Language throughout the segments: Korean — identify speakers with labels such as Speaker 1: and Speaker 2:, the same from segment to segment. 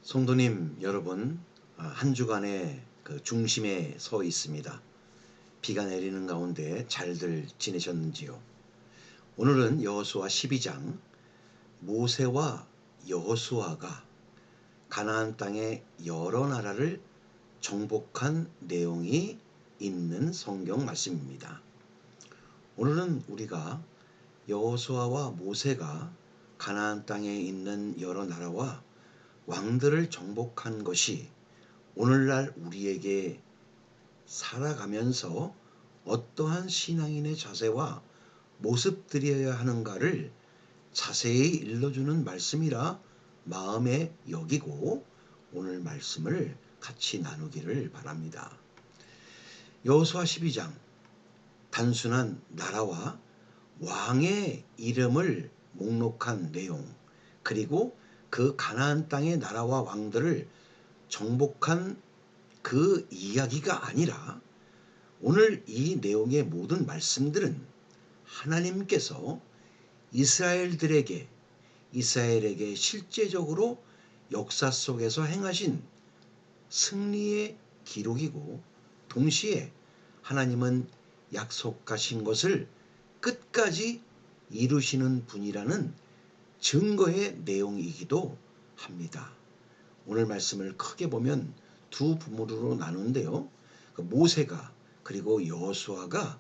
Speaker 1: 성도님 여러분, 한 주간의 그 중심에 서 있습니다. 비가 내리는 가운데 잘들 지내셨는지요? 오늘은 여호수아 12장 모세와 여호수아가 가나안 땅의 여러 나라를 정복한 내용이 있는 성경 말씀입니다. 오늘은 우리가 여호수아와 모세가 가나안 땅에 있는 여러 나라와 왕들을 정복한 것이 오늘날 우리에게 살아가면서 어떠한 신앙인의 자세와 모습들이어야 하는가를 자세히 일러주는 말씀이라 마음에 여기고 오늘 말씀을 같이 나누기를 바랍니다. 여호수아 12장 단순한 나라와 왕의 이름을 목록한 내용, 그리고 그 가나안 땅의 나라와 왕들을 정복한 그 이야기가 아니라 오늘 이 내용의 모든 말씀들은 하나님께서 이스라엘에게 실제적으로 역사 속에서 행하신 승리의 기록이고, 동시에 하나님은 약속하신 것을 끝까지 이루시는 분이라는 증거의 내용이기도 합니다. 오늘 말씀을 크게 보면 두 부문으로 나누는데요. 모세가 그리고 여호수아가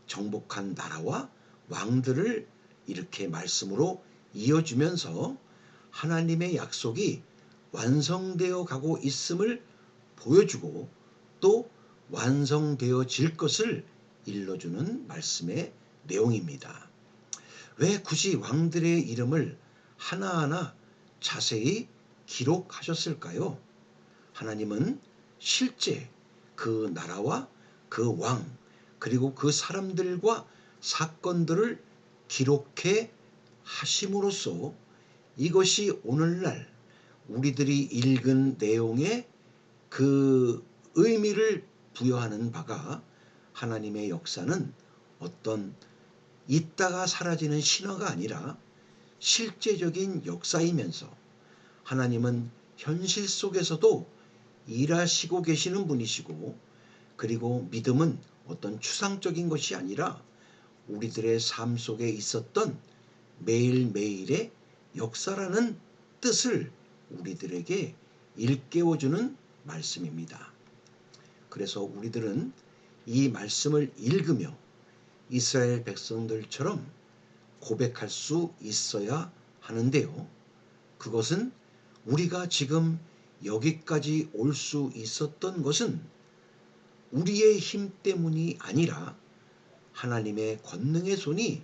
Speaker 1: 정복한 나라와 왕들을 이렇게 말씀으로 이어주면서 하나님의 약속이 완성되어 가고 있음을 보여주고 또 완성되어질 것을 일러주는 말씀의 내용입니다. 왜 굳이 왕들의 이름을 하나하나 자세히 기록하셨을까요? 하나님은 실제 그 나라와 그 왕, 그리고 그 사람들과 사건들을 기록해 하심으로써 이것이 오늘날 우리들이 읽은 내용의 그 의미를 부여하는 바가, 하나님의 역사는 어떤 있다가 사라지는 신화가 아니라 실제적인 역사이면서 하나님은 현실 속에서도 일하시고 계시는 분이시고, 그리고 믿음은 어떤 추상적인 것이 아니라 우리들의 삶 속에 있었던 매일매일의 역사라는 뜻을 우리들에게 일깨워주는 말씀입니다. 그래서 우리들은 이 말씀을 읽으며 이스라엘 백성들처럼 고백할 수 있어야 하는데요. 그것은 우리가 지금 여기까지 올 수 있었던 것은 우리의 힘 때문이 아니라 하나님의 권능의 손이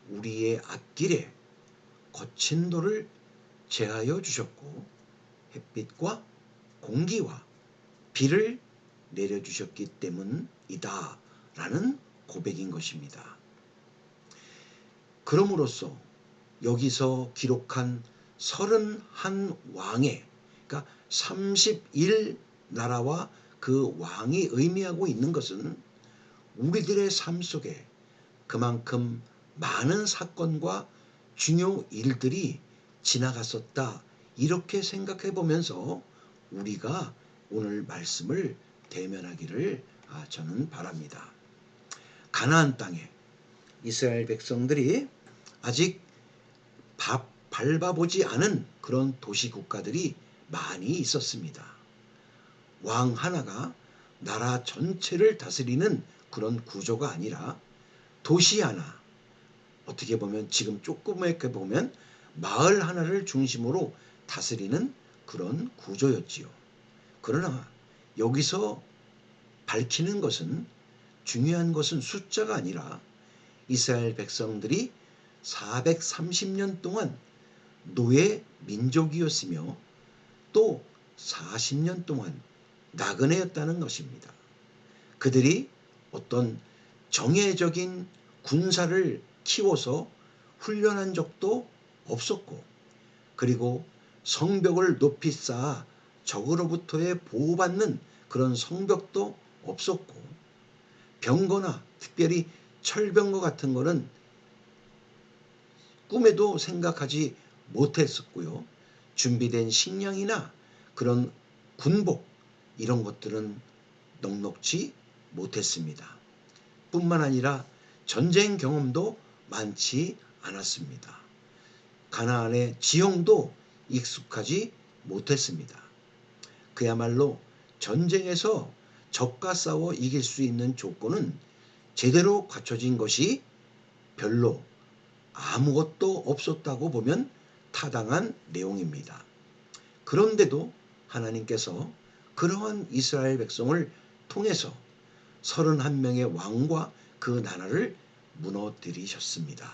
Speaker 1: 우리의 앞길에 거친 돌을 제하여 주셨고 햇빛과 공기와 비를 내려주셨기 때문이다 라는 고백인 것입니다. 그럼으로써 여기서 기록한 31왕의, 그러니까 31 나라와 그 왕이 의미하고 있는 것은 우리들의 삶 속에 그만큼 많은 사건과 중요 일들이 지나갔었다, 이렇게 생각해 보면서 우리가 오늘 말씀을 대면하기를 저는 바랍니다. 가나안 땅에 이스라엘 백성들이 아직 밟아보지 않은 그런 도시 국가들이 많이 있었습니다. 왕 하나가 나라 전체를 다스리는 그런 구조가 아니라 도시 하나, 어떻게 보면 지금 조그맣게 보면 마을 하나를 중심으로 다스리는 그런 구조였지요. 그러나 여기서 밝히는 것은, 중요한 것은 숫자가 아니라 이스라엘 백성들이 430년 동안 노예 민족이었으며 또 40년 동안 나그네였다는 것입니다. 그들이 어떤 정예적인 군사를 키워서 훈련한 적도 없었고, 그리고 성벽을 높이 쌓아 적으로부터의 보호받는 그런 성벽도 없었고, 병거나 특별히 철병거 같은 거는 꿈에도 생각하지 못했었고요. 준비된 식량이나 그런 군복 이런 것들은 넉넉지 못했습니다. 뿐만 아니라 전쟁 경험도 많지 않았습니다. 가나안의 지형도 익숙하지 못했습니다. 그야말로 전쟁에서 적과 싸워 이길 수 있는 조건은 제대로 갖춰진 것이 별로 아무것도 없었다고 보면 타당한 내용입니다. 그런데도 하나님께서 그러한 이스라엘 백성을 통해서 31명의 왕과 그 나라를 무너뜨리셨습니다.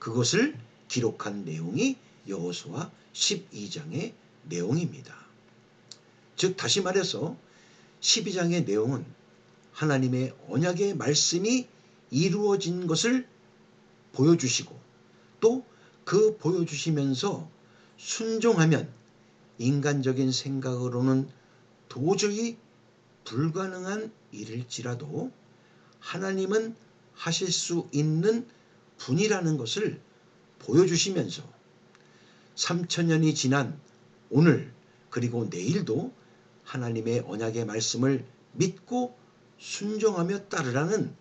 Speaker 1: 그것을 기록한 내용이 여호수아 12장의 내용입니다. 즉 다시 말해서 12장의 내용은 하나님의 언약의 말씀이 이루어진 것을 보여주시고 또 그 보여주시면서 순종하면 인간적인 생각으로는 도저히 불가능한 일일지라도 하나님은 하실 수 있는 분이라는 것을 보여주시면서 3000년이 지난 오늘 그리고 내일도 하나님의 언약의 말씀을 믿고 순종하며 따르라는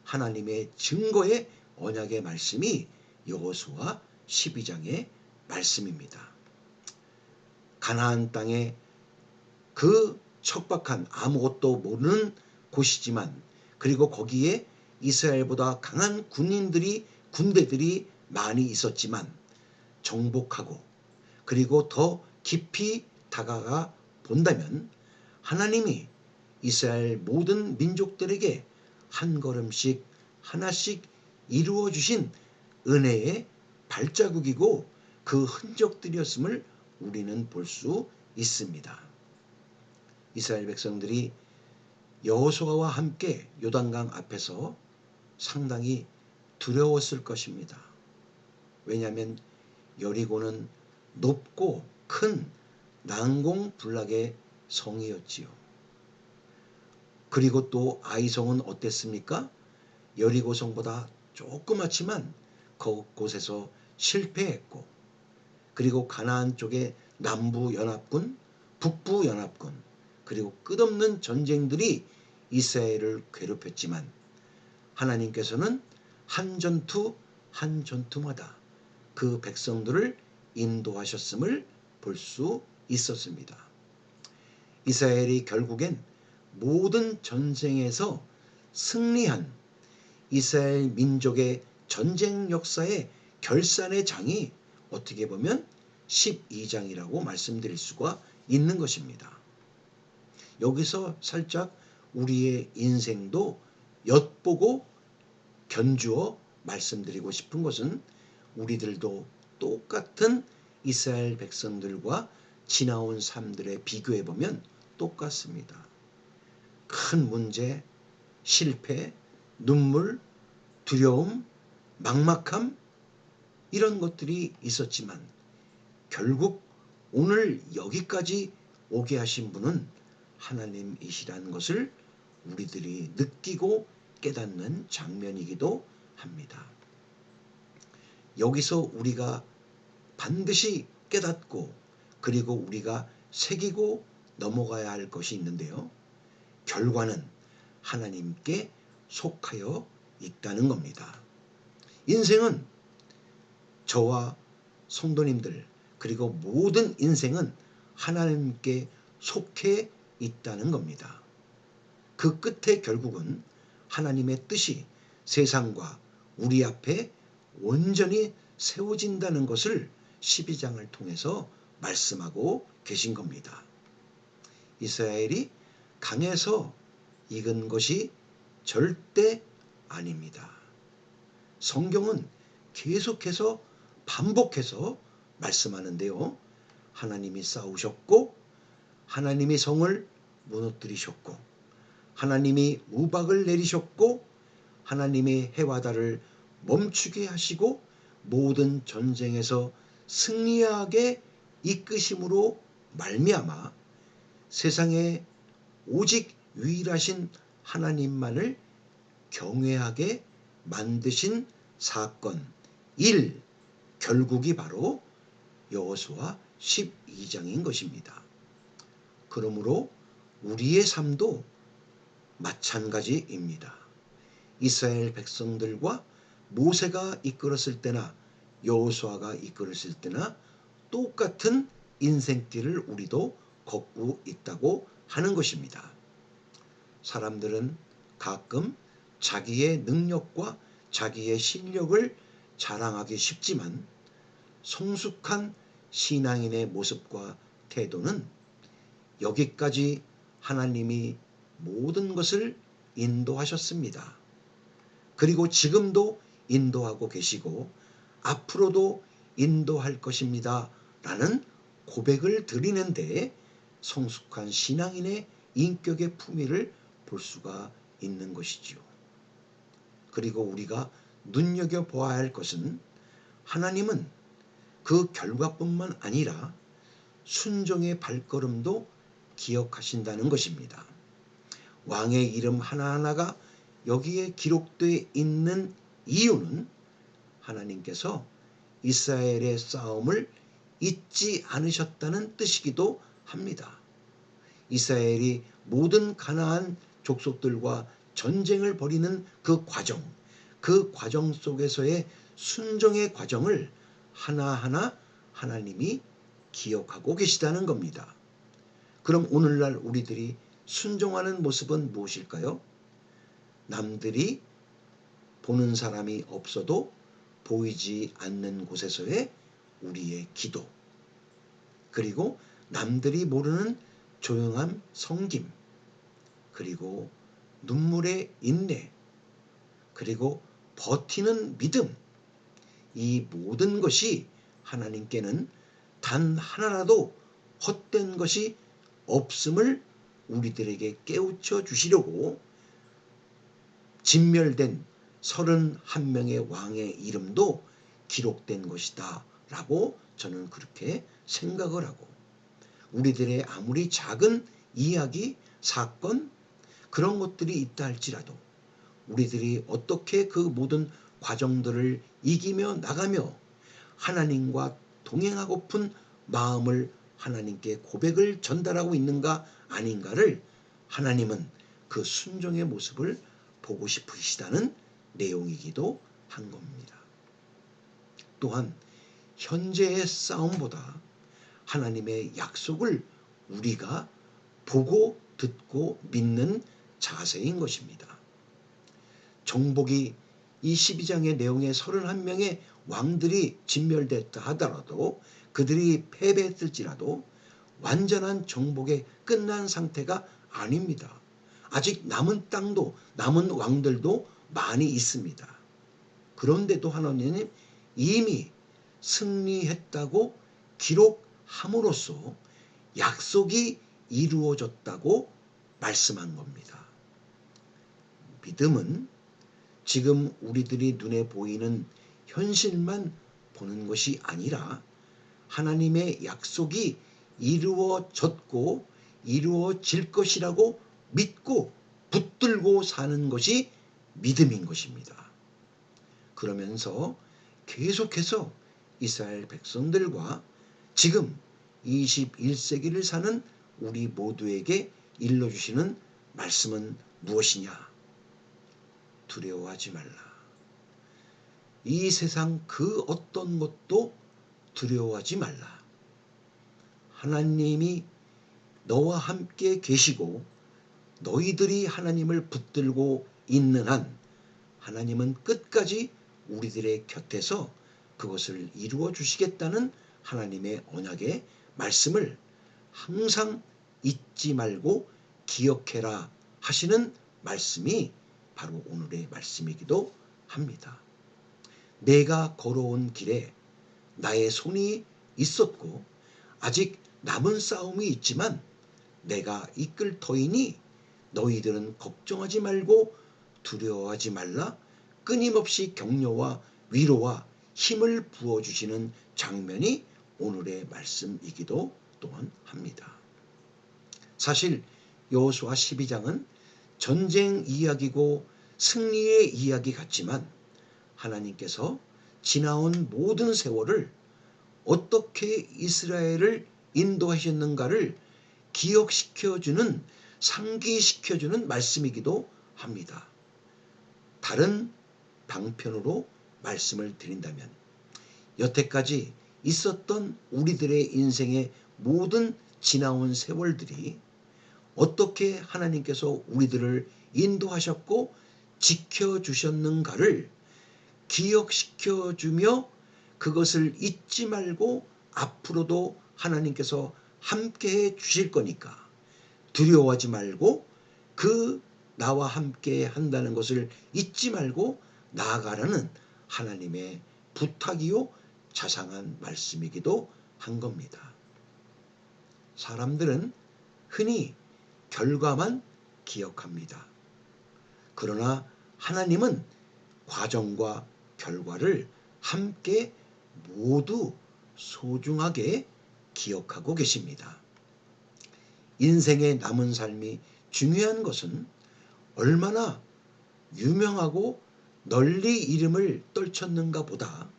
Speaker 1: 하나님의 증거의 언약의 말씀이 여호수아 12장의 말씀입니다. 가나안 땅에 그 척박한 아무것도 모르는 곳이지만 그리고 거기에 이스라엘보다 강한 군대들이 많이 있었지만 정복하고 그리고 더 깊이 다가가 본다면 하나님이 이스라엘 모든 민족들에게 한 걸음씩 하나씩 이루어 주신 은혜의 발자국이고 그 흔적들이었음을 우리는 볼 수 있습니다. 이스라엘 백성들이 여호수아와 함께 요단강 앞에서 상당히 두려웠을 것입니다. 왜냐하면 여리고는 높고 큰 난공불락의 성이었지요. 그리고 또 아이성은 어땠습니까? 여리고성보다 조그맣지만 그곳에서 실패했고 그리고 가나안 쪽의 남부연합군, 북부연합군 그리고 끝없는 전쟁들이 이스라엘을 괴롭혔지만 하나님께서는 한 전투 한 전투마다 그 백성들을 인도하셨음을 볼 수 있었습니다. 이스라엘이 결국엔 모든 전쟁에서 승리한 이스라엘 민족의 전쟁 역사의 결산의 장이 어떻게 보면 12장이라고 말씀드릴 수가 있는 것입니다. 여기서 살짝 우리의 인생도 엿보고 견주어 말씀드리고 싶은 것은 우리들도 똑같은 이스라엘 백성들과 지나온 삶들에 비교해 보면 똑같습니다. 큰 문제, 실패, 눈물, 두려움, 막막함 이런 것들이 있었지만 결국 오늘 여기까지 오게 하신 분은 하나님이시라는 것을 우리들이 느끼고 깨닫는 장면이기도 합니다. 여기서 우리가 반드시 깨닫고 그리고 우리가 새기고 넘어가야 할 것이 있는데요. 결과는 하나님께 속하여 있다는 겁니다. 인생은 저와 성도님들 그리고 모든 인생은 하나님께 속해 있다는 겁니다. 그 끝에 결국은 하나님의 뜻이 세상과 우리 앞에 온전히 세워진다는 것을 12장을 통해서 말씀하고 계신 겁니다. 이스라엘이 강해서 익은 것이 절대 아닙니다. 성경은 계속해서 반복해서 말씀하는데요. 하나님이 싸우셨고 하나님이 성을 무너뜨리셨고 하나님이 우박을 내리셨고 하나님이 해와 달을 멈추게 하시고 모든 전쟁에서 승리하게 이끄심으로 말미암아 세상에 오직 유일하신 하나님만을 경외하게 만드신 사건 1 결국이 바로 여호수아 12장인 것입니다. 그러므로 우리의 삶도 마찬가지입니다. 이스라엘 백성들과 모세가 이끌었을 때나 여호수아가 이끌었을 때나 똑같은 인생길을 우리도 걷고 있다고 하는 것입니다. 사람들은 가끔 자기의 능력과 자기의 실력을 자랑하기 쉽지만 성숙한 신앙인의 모습과 태도는 여기까지 하나님이 모든 것을 인도하셨습니다. 그리고 지금도 인도하고 계시고 앞으로도 인도할 것입니다. 라는 고백을 드리는 데 성숙한 신앙인의 인격의 품위를 볼 수가 있는 것이지요. 그리고 우리가 눈여겨보아야 할 것은 하나님은 그 결과뿐만 아니라 순종의 발걸음도 기억하신다는 것입니다. 왕의 이름 하나하나가 여기에 기록되어 있는 이유는 하나님께서 이스라엘의 싸움을 잊지 않으셨다는 뜻이기도 합니다. 이스라엘이 모든 가나안 족속들과 전쟁을 벌이는 그 과정 속에서의 순종의 과정을 하나하나 하나님이 기억하고 계시다는 겁니다. 그럼 오늘날 우리들이 순종하는 모습은 무엇일까요? 남들이 보는 사람이 없어도 보이지 않는 곳에서의 우리의 기도, 그리고 남들이 모르는 조용한 섬김, 그리고 눈물의 인내, 그리고 버티는 믿음, 이 모든 것이 하나님께는 단 하나라도 헛된 것이 없음을 우리들에게 깨우쳐 주시려고 진멸된 31명의 왕의 이름도 기록된 것이다 라고 저는 그렇게 생각을 하고, 우리들의 아무리 작은 이야기, 사건, 그런 것들이 있다 할지라도 우리들이 어떻게 그 모든 과정들을 이기며 나가며 하나님과 동행하고픈 마음을 하나님께 고백을 전달하고 있는가 아닌가를 하나님은 그 순종의 모습을 보고 싶으시다는 내용이기도 한 겁니다. 또한 현재의 싸움보다 하나님의 약속을 우리가 보고 듣고 믿는 자세인 것입니다. 정복이 이 12장의 내용의 31명의 왕들이 진멸됐다 하더라도, 그들이 패배했을지라도 완전한 정복에 끝난 상태가 아닙니다. 아직 남은 땅도 남은 왕들도 많이 있습니다. 그런데도 하나님은 이미 승리했다고 기록함으로써 약속이 이루어졌다고 말씀한 겁니다. 믿음은 지금 우리들이 눈에 보이는 현실만 보는 것이 아니라 하나님의 약속이 이루어졌고 이루어질 것이라고 믿고 붙들고 사는 것이 믿음인 것입니다. 그러면서 계속해서 이스라엘 백성들과 지금 21세기를 사는 우리 모두에게 일러주시는 말씀은 무엇이냐? 두려워하지 말라. 이 세상 그 어떤 것도 두려워하지 말라. 하나님이 너와 함께 계시고 너희들이 하나님을 붙들고 있는 한 하나님은 끝까지 우리들의 곁에서 그것을 이루어 주시겠다는 하나님의 언약의 말씀을 항상 잊지 말고 기억해라 하시는 말씀이 바로 오늘의 말씀이기도 합니다. 내가 걸어온 길에 나의 손이 있었고 아직 남은 싸움이 있지만 내가 이끌 터이니 너희들은 걱정하지 말고 두려워하지 말라. 끊임없이 격려와 위로와 힘을 부어주시는 장면이 오늘의 말씀이기도 또한 합니다. 사실 여호수아 12장은 전쟁 이야기고 승리의 이야기 같지만 하나님께서 지나온 모든 세월을 어떻게 이스라엘을 인도하셨는가를 기억시켜주는, 상기시켜주는 말씀이기도 합니다. 다른 방편으로 말씀을 드린다면 여태까지 있었던 우리들의 인생의 모든 지나온 세월들이 어떻게 하나님께서 우리들을 인도하셨고 지켜주셨는가를 기억시켜주며 그것을 잊지 말고 앞으로도 하나님께서 함께해 주실 거니까 두려워하지 말고 그 나와 함께 한다는 것을 잊지 말고 나아가라는 하나님의 부탁이요 자상한 말씀이기도 한 겁니다. 사람들은 흔히 결과만 기억합니다. 그러나 하나님은 과정과 결과를 함께 모두 소중하게 기억하고 계십니다. 인생의 남은 삶이 중요한 것은 얼마나 유명하고 널리 이름을 떨쳤는가 보다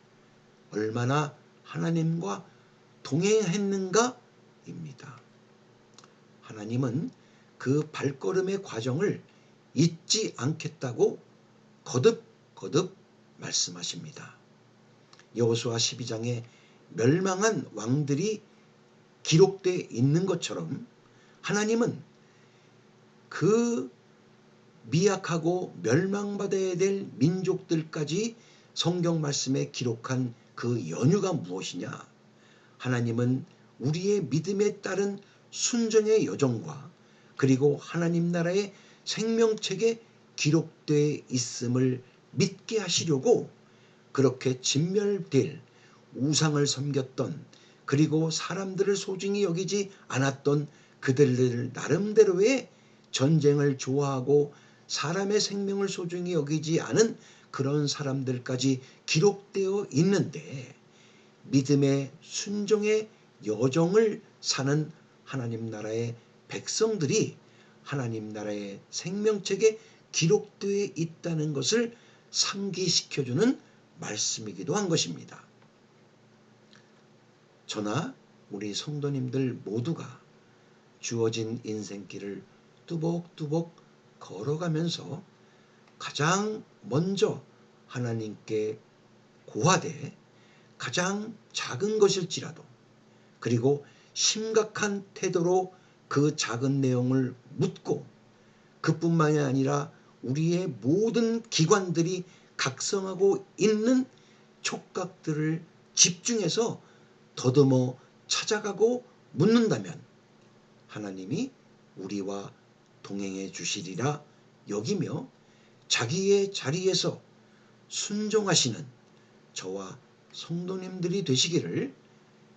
Speaker 1: 얼마나 하나님과 동행했는가입니다. 하나님은 그 발걸음의 과정을 잊지 않겠다고 거듭거듭 말씀하십니다. 여호수아 12장에 멸망한 왕들이 기록되어 있는 것처럼 하나님은 그 미약하고 멸망받아야 될 민족들까지 성경 말씀에 기록한 그 연유가 무엇이냐? 하나님은 우리의 믿음에 따른 순종의 여정과 그리고 하나님 나라의 생명책에 기록되어 있음을 믿게 하시려고 그렇게 진멸될 우상을 섬겼던 그리고 사람들을 소중히 여기지 않았던 그들 나름대로의 전쟁을 좋아하고 사람의 생명을 소중히 여기지 않은 그런 사람들까지 기록되어 있는데 믿음의 순종의 여정을 사는 하나님 나라의 백성들이 하나님 나라의 생명책에 기록되어 있다는 것을 상기시켜주는 말씀이기도 한 것입니다. 저나 우리 성도님들 모두가 주어진 인생길을 뚜벅뚜벅 걸어가면서 가장 먼저 하나님께 고하되 가장 작은 것일지라도 그리고 심각한 태도로 그 작은 내용을 묻고 그뿐만이 아니라 우리의 모든 기관들이 각성하고 있는 촉각들을 집중해서 더듬어 찾아가고 묻는다면 하나님이 우리와 동행해 주시리라 여기며 자기의 자리에서 순종하시는 저와 성도님들이 되시기를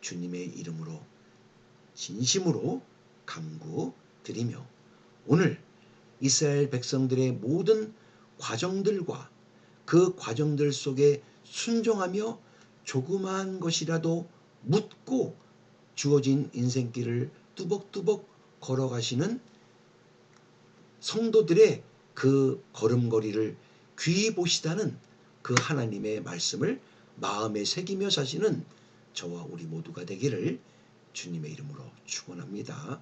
Speaker 1: 주님의 이름으로 진심으로 간구드리며 오늘 이스라엘 백성들의 모든 과정들과 그 과정들 속에 순종하며 조그마한 것이라도 묻고 주어진 인생길을 뚜벅뚜벅 걸어가시는 성도들의 그 걸음걸이를 귀히 보시다는 그 하나님의 말씀을 마음에 새기며 사시는 저와 우리 모두가 되기를 주님의 이름으로 축원합니다.